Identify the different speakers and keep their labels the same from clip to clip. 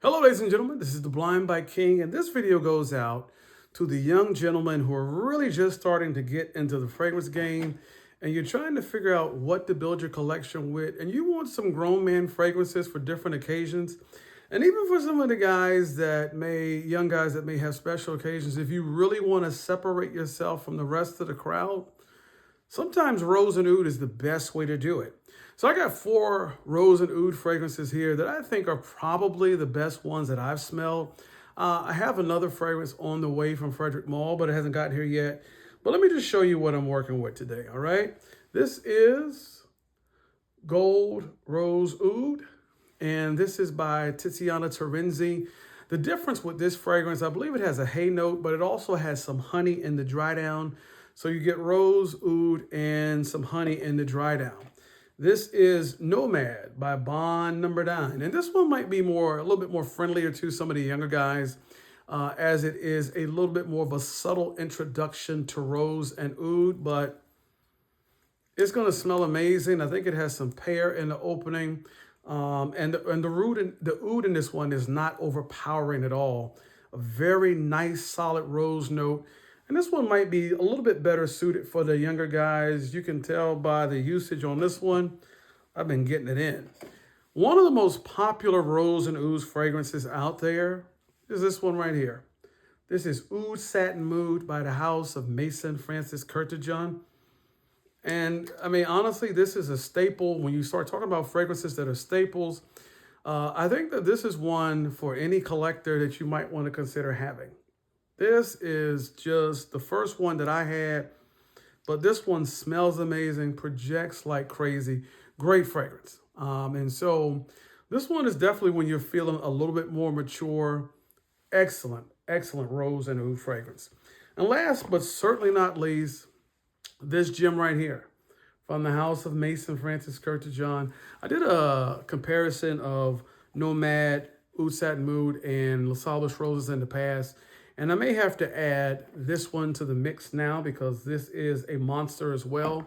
Speaker 1: Hello, ladies and gentlemen. This is the Blind Bike King, and this video goes out to the young gentlemen who are really just starting to get into the fragrance game, and you're trying to figure out what to build your collection with, and you want some grown man fragrances for different occasions. And even for some of the young guys that may have special occasions, if you really want to separate yourself from the rest of the crowd, sometimes Rose and Oud is the best way to do it. So I got 4 Rose and Oud fragrances here that I think are probably the best ones that I've smelled. I have another fragrance on the way from Frederick Mall, but it hasn't gotten here yet. But let me just show you what I'm working with today, all right? This is Gold Rose Oud, and this is by Tiziana Terenzi. The difference with this fragrance, I believe it has a hay note, but it also has some honey in the dry down. So you get rose, oud, and some honey in the dry down. This is Nomad by Bond Number 9. And this one might be a little bit more friendlier to some of the younger guys, as it is a little bit more of a subtle introduction to Rose and Oud, but it's going to smell amazing. I think it has some pear in the opening. The oud in this one is not overpowering at all. A very nice, solid rose note. And this one might be a little bit better suited for the younger guys. You can tell by the usage on this one, I've been getting it in. One of the most popular Rose and Oud fragrances out there is this one right here. This is Oud Satin Mood by the House of Mason Francis Kurkdjian. And I mean, honestly, this is a staple. When you start talking about fragrances that are staples, I think that this is one for any collector that you might want to consider having. This is just the first one that I had, but this one smells amazing, projects like crazy, great fragrance. And so this one is definitely when you're feeling a little bit more mature, excellent Rose and Oud fragrance. And last but certainly not least, this gem right here from the House of Mason Francis Kurkdjian. I did a comparison of Nomad, Oud Satin Mood, and Les Sables Roses in the past. And I may have to add this one to the mix now because this is a monster as well.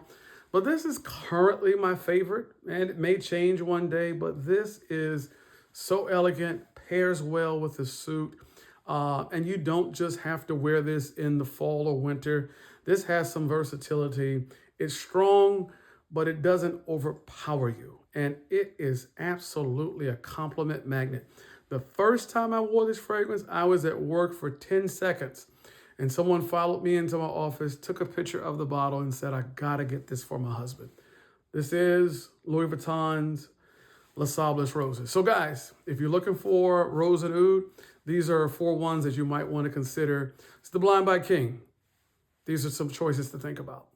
Speaker 1: But this is currently my favorite, and it may change one day, but this is so elegant, pairs well with the suit. And you don't just have to wear this in the fall or winter. This has some versatility. It's strong, but it doesn't overpower you. And it is absolutely a compliment magnet. The first time I wore this fragrance, I was at work for 10 seconds. And someone followed me into my office, took a picture of the bottle, and said, I gotta get this for my husband. This is Louis Vuitton's Les Sables Roses. So guys, if you're looking for Rose and Oud, these are 4 ones that you might want to consider. It's the Blind Bike King. These are some choices to think about.